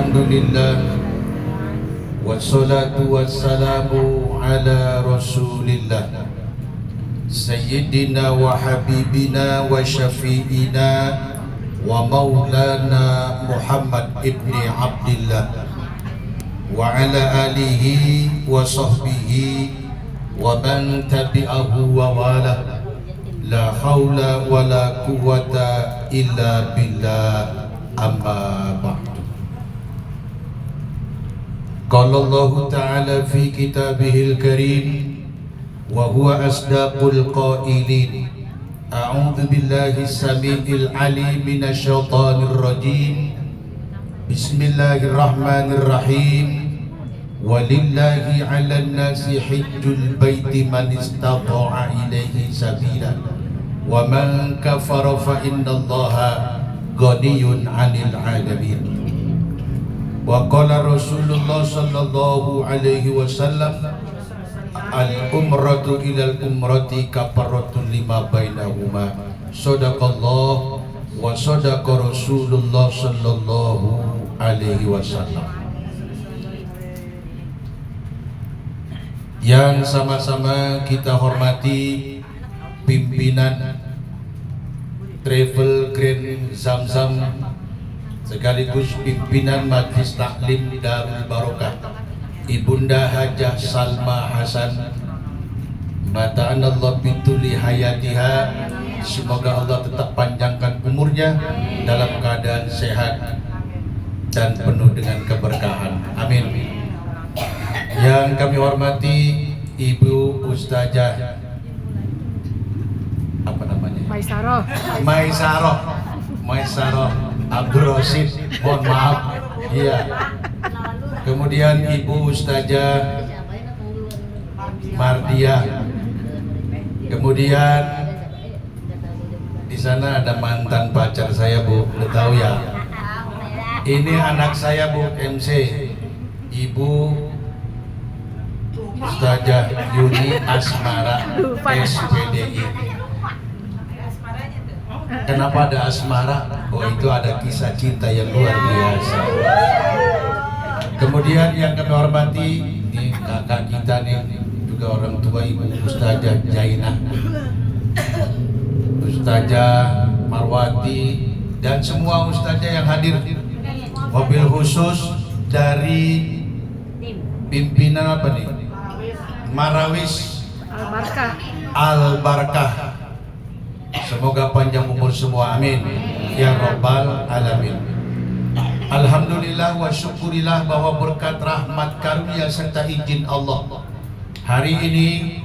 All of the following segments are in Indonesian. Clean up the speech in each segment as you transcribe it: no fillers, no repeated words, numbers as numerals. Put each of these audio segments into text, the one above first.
Alhamdulillah wassalatu wassalamu ala rasulillah Sayyidina wa habibina wa syafi'ina wa maulana Muhammad ibni Abdillah wa ala alihi wa sahbihi wa man tabi'ahu wa wala la hawla wa la quwwata illa billah amma ba'du. Qala Allah ta'ala fi kitabihil karim wa huwa asdaqul qailin. A'udzu billahi samii'il 'aliim minasy syaithaanir rajiim. Bismillahirrahmanirrahim. Walillahi 'alan nasi hajjul baiti man istata'a ilaihi sabila wa man kafara fa innallaha ghaniyun 'anil 'alamin. Wa qala Rasulullah sallallahu alaihi wasallam al-umratu ilal umrati kafaratun lima bainahuma. Shadaqallah wa shadaqa Rasulullah sallallahu alaihi wasallam. Yang sama-sama kita hormati pimpinan Travel Grand Zamzam sekaligus pimpinan Majlis Taklim Darul Barokah Ibunda Hajah Salma Hasan, mata'anallah bituli hayatiha, semoga Allah tetap panjangkan umurnya dalam keadaan sehat dan penuh dengan keberkahan, amin. Yang kami hormati Ibu Ustazah apa namanya? Maisaroh Abdul Rosid, mohon maaf. Iya. Kemudian Ibu Ustazah Mardiah. Kemudian di sana ada mantan pacar saya, Bu. Udah tahu ya? Ini anak saya, Bu, MC. Ibu Ustazah Yuni Asmara SPDI. Kenapa ada asmara? Oh, itu ada kisah cinta yang luar biasa. Kemudian yang kami hormati, ini kakak kita nih, juga orang tua Ibu Ustazah Jainah, Ustazah Marwati, dan semua ustazah yang hadir. Mobil khusus dari pimpinan apa nih? Marawis Al-Barakah. Semoga panjang umur semua, amin ya rabbal alamin. Alhamdulillah wa syukurillah bahwa berkat rahmat karunia serta izin Allah, hari ini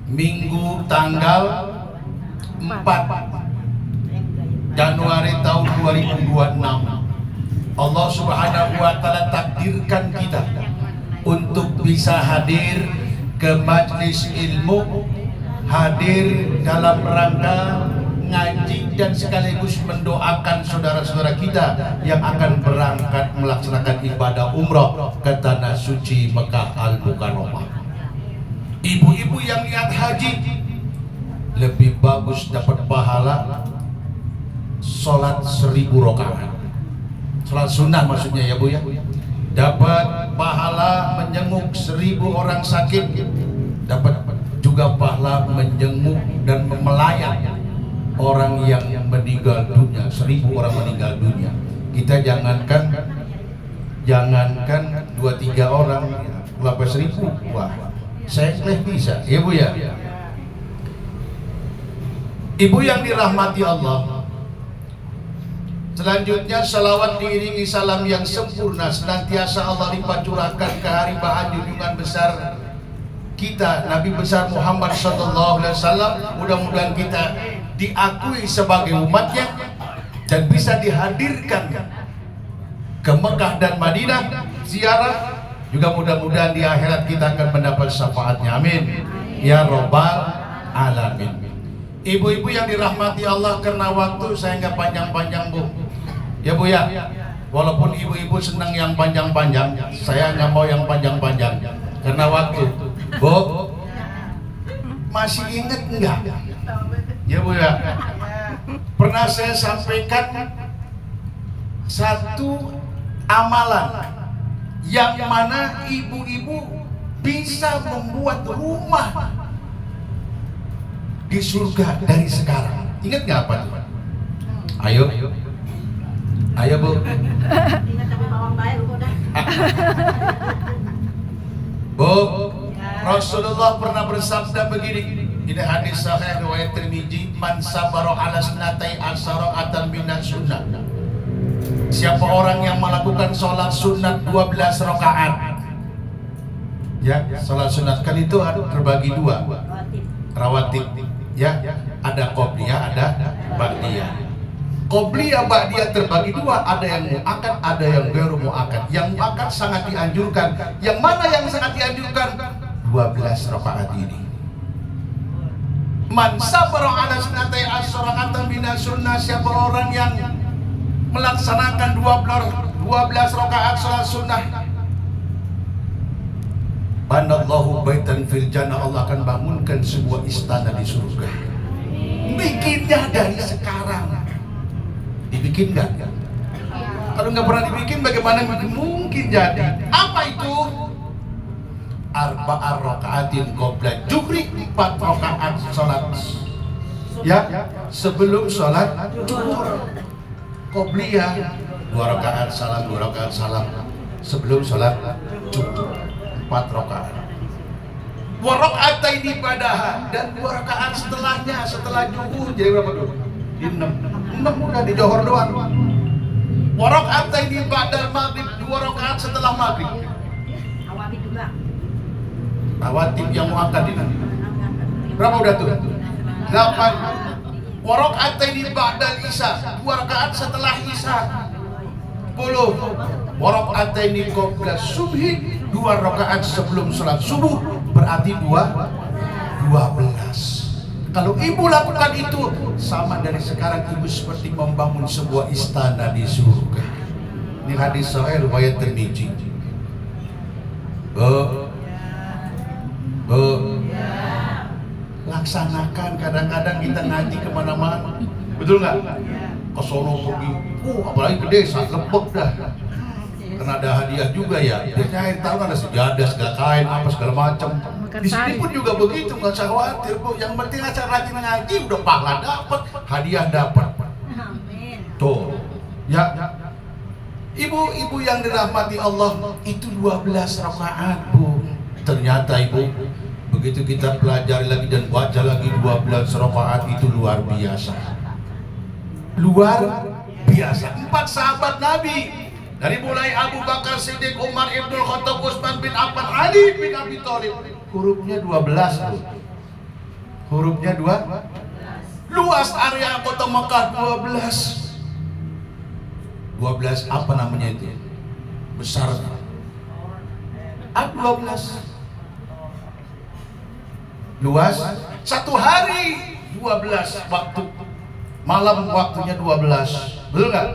Minggu tanggal 4 Januari tahun 2026, Allah subhanahu wa ta'ala takdirkan kita untuk bisa hadir ke majlis ilmu, hadir dalam rangka ngaji dan sekaligus mendoakan saudara-saudara kita yang akan berangkat melaksanakan ibadah umrah ke tanah suci Mekah Al-Mukarramah. Ibu-ibu yang niat haji lebih bagus dapat pahala sholat 1000 rakaat, sholat sunnah maksudnya ya Bu ya, dapat pahala menjenguk 1000 orang sakit, dapat juga pahala menjenguk dan melayani orang yang meninggal dunia, 1000 orang meninggal dunia. Kita jangankan 2-3 orang, berapa 1000? Wah, saya bisa, ya Bu ya. Ibu yang dirahmati Allah, selanjutnya salawat diiringi salam yang sempurna senantiasa Allah lipat curahkan ke haribaan junjungan besar kita Nabi besar Muhammad SAW. Mudah-mudahan kita diakui sebagai umatnya dan bisa dihadirkan ke Mekah dan Madinah ziarah. Juga mudah-mudahan di akhirat kita akan mendapat syafaatnya, amin ya rabbal alamin. Ibu-ibu yang dirahmati Allah, karena waktu saya nggak panjang-panjang Bu ya Bu ya, walaupun ibu-ibu senang yang panjang-panjang, saya nggak mau yang panjang-panjang karena waktu. Bu, masih ingat enggak? Ya Bu ya, pernah saya sampaikan satu amalan yang mana ibu-ibu bisa membuat rumah di surga dari sekarang. Ingat nggak apa tuh? Ayo, ayo Bu. Bu, Rasulullah pernah bersabda begini. Ini hadis sahih riwayat Tirmizi, man sabara ala sunatai ashara'atan minas sunnah. Siapa orang yang melakukan sholat sunat 12 rakaat. Ya, sholat sunat kan itu terbagi dua. Rawatib. Ya, ada qobliyah, ada ba'diyah. Qobliyah ba'diyah terbagi dua, ada yang muakkad, ada yang ghairu muakkad. Yang muakkad sangat dianjurkan. Yang mana yang sangat dianjurkan? 12 rakaat ini. Man sabara ala sunatai ashara'atan minas sunnah, siapa orang yang melaksanakan 12 rakaat salat sunnah, banallahu baitan fil jannah, Allah akan bangunkan sebuah istana di surga. Bikinnya dari sekarang. Dibikin nggak? Kalau nggak pernah dibikin, bagaimana mungkin jadi? Apa itu? Arba'ar rakaatin qabla zuhri, 4 rakaat salat ya sebelum salat zuhur. Qobliyah 2 rakaat salam, 2 rakaat salam sebelum salat zuhur, 4 rakaat. Wa raka'ataini ba'daha, dan 2 rakaat setelahnya, setelah zuhur jadi berapa tuh? 6 udah di johor doang. Wa raka'ataini ba'dal maghrib, 2 rakaat setelah maghrib. Rawatib yang muakkad ini berapa udah tuh? 8. Wa raka'ataini ba'dal isya, 2 rakaat setelah isya. 10. Wa raka'ataini qabla subhi, 2 rakaat sebelum salat subuh, berarti 12. Kalau ibu lakukan itu, sama dari sekarang ibu seperti membangun sebuah istana di surga. Ini hadis sahih riwayat Tirmizi. Laksanakan. Kadang-kadang kita ngaji kemana-mana, betul nggak? Ke sono pergi, apalagi ke desa, lepek dah. Karena ada hadiah juga ya. Biasanya akhir tahun ada sejadah, segala kain, apa segala macam. Di sini pun juga begitu, nggak usah khawatir Bu. Yang penting asal rajin ngaji, udah pahala dapat, hadiah dapat. Tuh, ya. Ibu-ibu yang dirahmati Allah, itu 12 rakaat Bu. Ternyata Ibu, begitu kita pelajari lagi dan baca lagi 12 rakaat itu luar biasa. Luar biasa. 4 sahabat Nabi, dari mulai Abu Bakar Siddiq, Umar Ibn Khattab, Utsman bin Affan, Ali bin Abi Thalib, hurufnya 12 Bu. Hurufnya 2. Luas area kota Mekah 12. 12 apa namanya itu? Besar. A12. Luas. 1 hari 12 waktu. Malam waktunya 12. Betul nggak?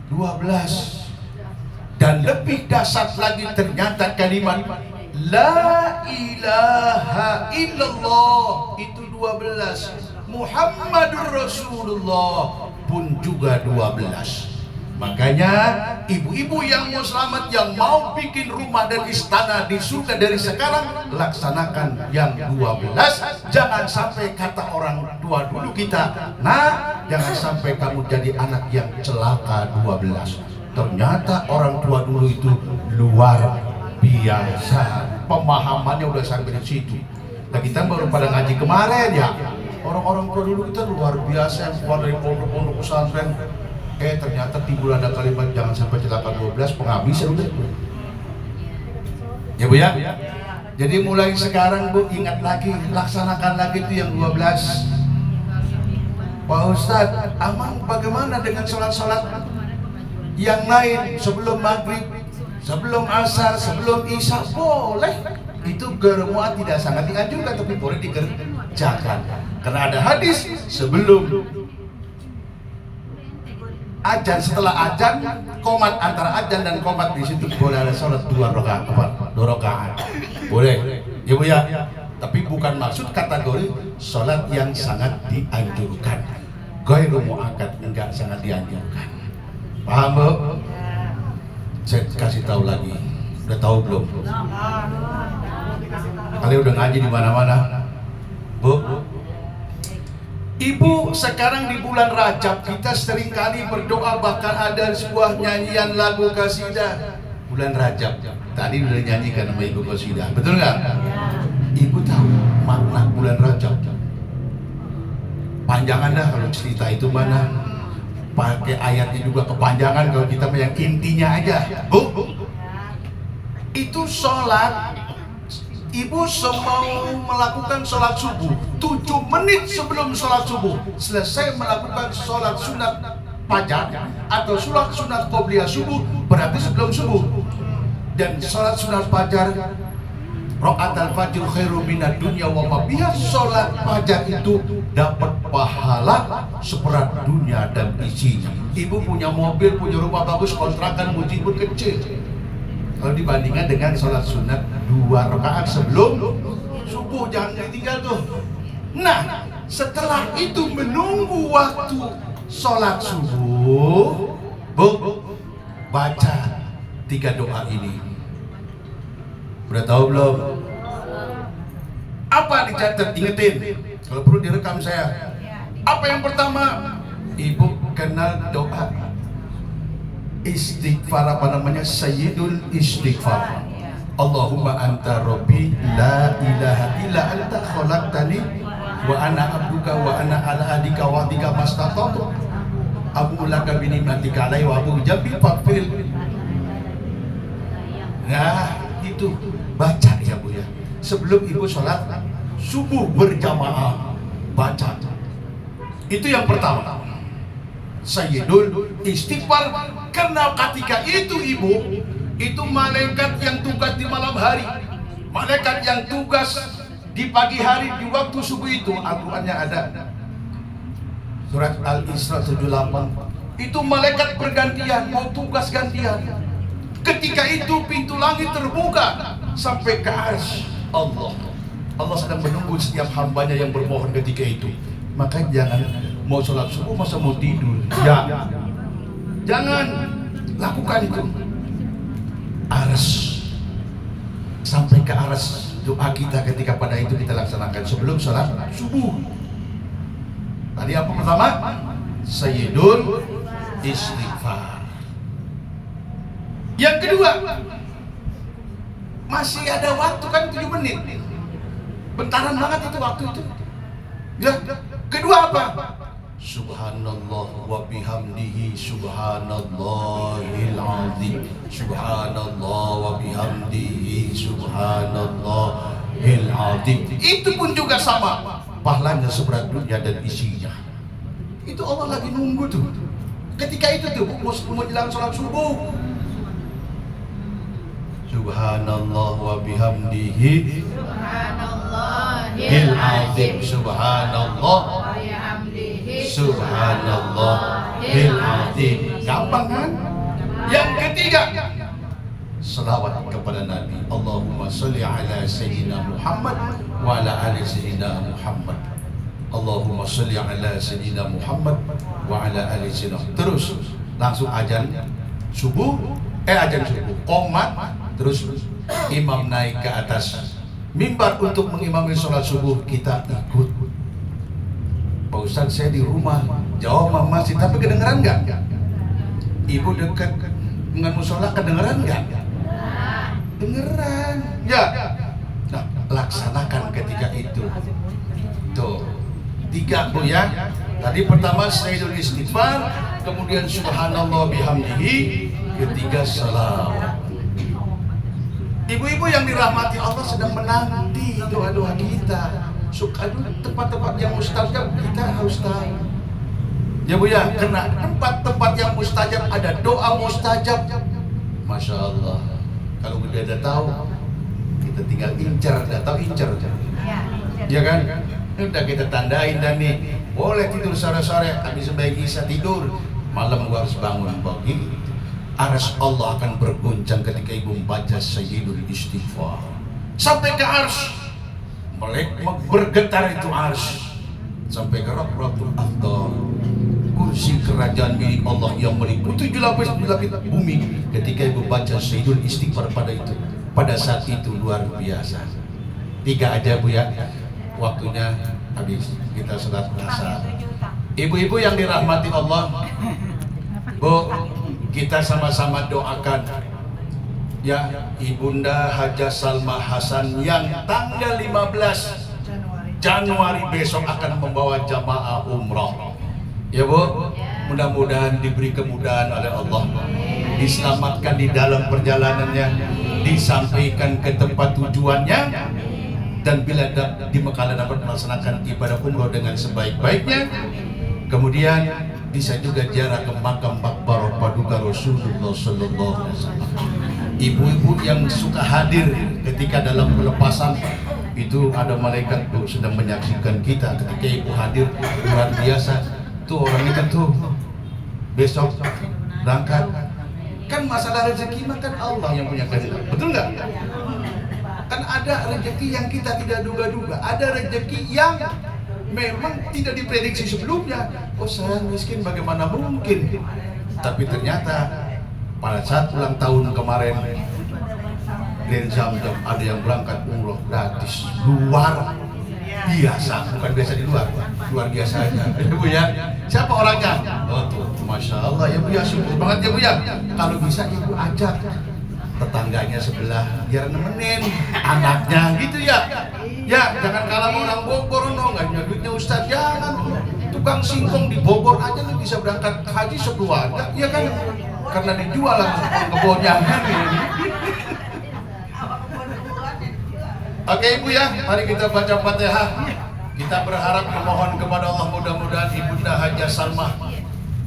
12. Dan lebih dahsyat lagi ternyata kalimat La ilaha illallah itu 12. Muhammadur Rasulullah pun juga 12. Makanya ibu-ibu yang mau selamat, yang mau bikin rumah dan istana di surga dari sekarang, laksanakan yang 12. Jangan sampai kata orang tua dulu kita, nah jangan sampai kamu jadi anak yang celaka 12. Ternyata orang tua dulu itu luar biasa, pemahamannya udah sampai di situ. Nah kita baru pada ngaji kemarin ya, orang-orang tua dulu kita luar biasa yang keluar dari pondok-pondok pesantren. Ternyata timbul ada kalimat jangan sampai celaka 12, penghabisan udah. Ya Bu ya. Jadi mulai sekarang Bu ingat lagi, laksanakan lagi itu yang 12. Pak Ustadz, Amang bagaimana dengan sholat-sholat yang lain sebelum maghrib, sebelum asar, sebelum isya? Boleh. Itu germuat tidak sangat dianjurkan, tapi boleh dikerjakan. Karena ada hadis sebelum ajan, setelah ajan, qomat, antara ajan dan qomat di situ boleh ada sholat 2 rakaat, 2 rakaat. Boleh, ya Bu ya. Tapi bukan maksud kategori sholat yang sangat dianjurkan. Ghairu muakkad, enggak sangat dianjurkan. Paham Bu? Saya kasih tahu lagi, udah tahu belum? Kalian udah ngaji di mana-mana, Bu? Ibu, sekarang di bulan Rajab kita sering kali berdoa, bahkan ada sebuah nyanyian lagu qasidah bulan Rajab. Tadi udah nyanyikan sama Ibu qasidah, betul nggak? Ibu tahu makna bulan Rajab? Panjangan dah kalau cerita itu mana, pakai ayatnya juga kepanjangan kalau kita yang intinya aja, Bu. Itu sholat. Ibu mau melakukan sholat subuh 7 menit sebelum sholat subuh, selesai melakukan sholat sunat fajar atau sholat sunat qobliyah subuh, berarti sebelum subuh. Dan sholat sunat fajar, rakaat al-fajr khairu minad dunya wa ma biha, sholat fajar itu dapat pahala seperat dunia dan isinya. Ibu punya mobil, punya rumah bagus, kontrakan mujibun kecil, kalau dibandingkan dengan sholat sunat 2 rakaat sebelum subuh, jangan ditinggal tuh. Nah, setelah itu menunggu waktu sholat subuh, Bu, baca 3 doa ini. Udah tahu belum? Apa dicatat? Ingetin, kalau perlu direkam saya. Apa yang pertama? Ibu kenal doa istighfar, apa namanya? Sayyidul istighfar. Allahumma anta rabbi la ilaha illa anta khalaqtani wa ana abduka wa ana ala adika wa adika mastata'tu abu laka bi ni'matika alaihi wa abu jambi faqfil. Nah, itu baca ya Bu ya. Sebelum Ibu sholat subuh berjamaah, baca. Itu yang pertama. Sayyidul istighfar. Karena ketika itu Ibu, itu malaikat yang tugas di malam hari, malaikat yang tugas di pagi hari, di waktu subuh itu, Al-Qurannya ada surat Al-Isra 78, itu malaikat bergantian, mau tugas gantian. Ketika itu pintu langit terbuka sampai ke arsy Allah. Allah sedang menunggu setiap hambanya yang bermohon ketika itu. Maka jangan mau sholat subuh masa mau tidur, ya jangan lakukan itu. Arsy, sampai ke arsy, doa kita ketika pada itu kita laksanakan sebelum sholat subuh. Tadi apa pertama? Sayyidul istighfar. Yang kedua, masih ada waktu kan 7 menit, bentaran banget itu waktu itu ya. Kedua apa? Subhanallah wa bihamdihi subhanallahil azim, subhanallah wa bihamdihi subhanallahil azim. Itu pun juga sama, pahalanya seberat dunia dan isinya. Itu Allah lagi nunggu tuh. Ketika itu tuh mau jelang sholat subuh, subhanallah wa bihamdihi subhanallahil azim, subhanallah subhanallahil azim. Gampang kan? Yang ketiga, selawat kepada Nabi. Allahumma sholli ala sayyidina Muhammad wa ala ali sayyidina Muhammad. Allahumma sholli ala sayyidina Muhammad wa ala ali sayyidina. Terus langsung azan subuh, azan subuh, qomat, terus imam naik ke atas mimbar untuk mengimami sholat subuh, kita ikut. Pak Ustadz, saya di rumah jauh sama masjid, tapi kedengeran nggak? Ibu dekat dengan musola, kedengeran nggak? Dengeran ya. Nah, laksanakan ketika itu. Tuh 3 Bu ya. Tadi pertama sayyidul istighfar, kemudian subhanallah bihamdihi, ketiga salawat. Ibu-ibu yang dirahmati Allah sedang menanti doa-doa kita. Suka dulu tempat-tempat yang mustajab kita harus tahu ya Bu ya, karena tempat-tempat yang mustajab ada doa mustajab. Masya Allah, kalau udah ada tahu kita tinggal incer, udah tahu incer ya kan, udah kita tandain. Dan nih boleh tidur sore-sore, habis sebaik isya tidur, malam gua harus bangun pagi. Arsy Allah akan berguncang ketika ibu membaca sayyidul istighfar sampai ke arsy. Bergetar itu arsy sampai ke Rabbul Afdal, kursi kursi kerajaan milik Allah yang meliputi 7 lapis bumi. Ketika ibu baca Sayyidul Istighfar pada itu, pada saat itu luar biasa. 3 aja Bu ya, waktunya habis, kita salat asar. Ibu-ibu yang dirahmati Allah, Bu, kita sama-sama doakan ya Ibunda Hajah Salma Hasan yang tanggal 15 Januari besok akan membawa jamaah umrah. Ya Bu, mudah-mudahan diberi kemudahan oleh Allah, diselamatkan di dalam perjalanannya, disampaikan ke tempat tujuannya, dan bila di Mekah dapat melaksanakan ibadah umrah dengan sebaik-baiknya. Kemudian bisa juga ziarah ke makam Makbarah Paduka Rasulullah Sallallahu Alaihi Wasallam. Ibu-ibu yang suka hadir ketika dalam pelepasan itu, ada malaikat tuh sedang menyaksikan kita ketika ibu hadir, luar biasa. Tuh orang itu tuh besok berangkat. Kan masalah rezeki kan Allah yang punya kehendak, betul nggak? Kan ada rezeki yang kita tidak duga-duga, ada rezeki yang memang tidak diprediksi sebelumnya. Oh saya miskin, bagaimana mungkin? Tapi ternyata pada saat ulang tahun kemarin, dan jam-jam ada yang berangkat umroh gratis, luar biasa, bukan biasa di luar biasa aja. Bu ya, siapa orangnya? Oh tuh, masya Allah ya Bu ya, syukur banget ya Bu ya. Kalau bisa ibu ajak tetangganya sebelah biar nemenin anaknya gitu ya. Ya, jangan kalah orang Bogor, no, nggak punya duitnya Ustaz, jangan. Tukang singkong di Bogor aja lu bisa berangkat haji sekeluarga, ya kan? Karena dijual langsung kebonyangan. Oke Ibu ya, mari kita baca Fatihah. Kita berharap memohon kepada Allah, mudah-mudahan Ibunda Hajah Salma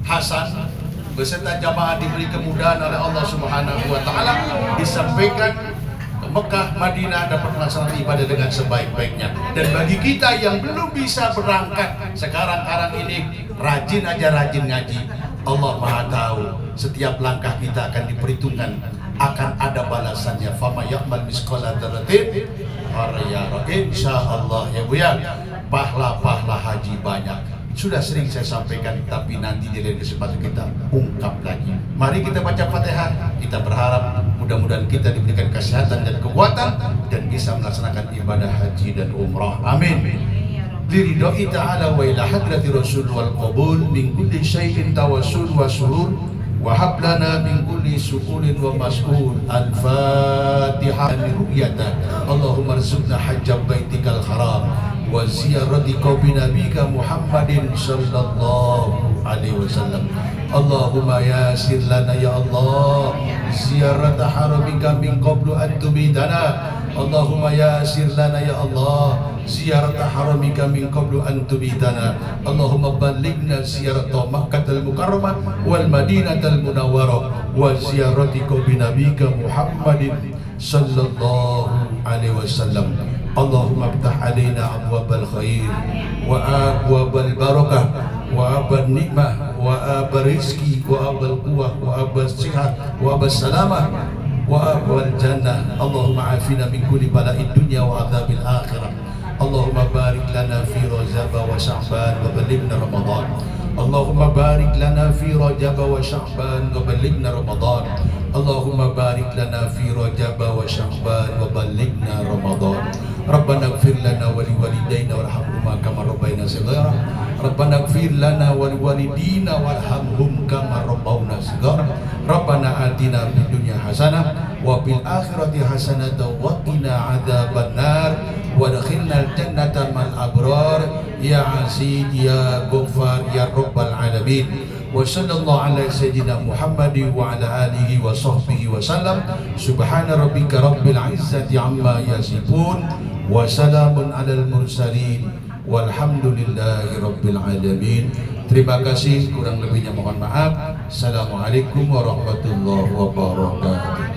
Hasan beserta jamaah diberi kemudahan oleh Allah Subhanahu wa taala, disampaikan ke Mekah, Madinah, dapat melaksanakan ibadah dengan sebaik-baiknya. Dan bagi kita yang belum bisa berangkat sekarang ini, rajin aja, rajin ngaji. Allah Maha tahu setiap langkah kita akan diperhitungkan, akan ada balasannya. Fama ya'mal misqala dzarratin khairan, insyaallah ya Bu ya. Pahala haji banyak, sudah sering saya sampaikan, tapi nanti di lain kesempatan kita ungkap lagi. Mari kita baca Fatihah. Kita berharap mudah-mudahan kita diberikan kesehatan dan kekuatan dan bisa melaksanakan ibadah haji dan umrah. Amin. Liridai ta'ala wa ila hadrati rasul wal qabul min kulli syai'in tawassul wa surur wa hab lana min kulli su'ulin wa mas'ul. Al-Fatihah. Ru'yata Allahumma rzuqna hajjab baitikal haram wa ziyarati qabri nabika Muhammadin sallallahu alaihi wasallam. Allahumma yasir lana ya Allah ziyarata haramika min qablu an tubidana. Allahumma yasir lana ya Allah ziyarata haramika min qablu an tubidana. Allahumma ballighna ziyarata Makkahal Mukarramah wal Madinatal Munawwarah wa ziyarati qabri nabika Muhammadin sallallahu alaihi wasallam. Allahumma iftah alaina abwabal khair wa abwabal barakah wa abal nikmah wa abal rizki wa abal quwwah wa abal sihat wa abal salamah wa abal jannah. Allahumma afina min kulli bala'id dunya wa adzabil akhirah. Allahumma barik lana fi Rajab wa Sya'ban wa ballighna Ramadan. Allahumma barik lana fi Rajab wa Sya'ban wa ballighna Ramadan. Allahumma barik lana fi Rajab wa Sya'ban wa ballighna Ramadan. Rabbana ighfir lana wa liwalidayna warhamhuma kama rabbayana shighara. Rabbana ighfir lana wa liwalidina warhamhum kama rabbawna shighara. Rabbana atina fid dunya hasanah wa fil akhirati hasanah wa qina adzabannar wa adkhilnal jannata mal abrar ya aziz ya ghaffar ya rabbal alamin. Wa sallallahu ala sayyidina Muhammadin wa ala alihi wa sahbihi wa sallam. Subhana rabbika rabbil izzati amma yasifun wa salamun alal mursalin walhamdulillahi rabbil alamin. Terima kasih, kurang lebihnya mohon maaf. Assalamualaikum warahmatullahi wabarakatuh.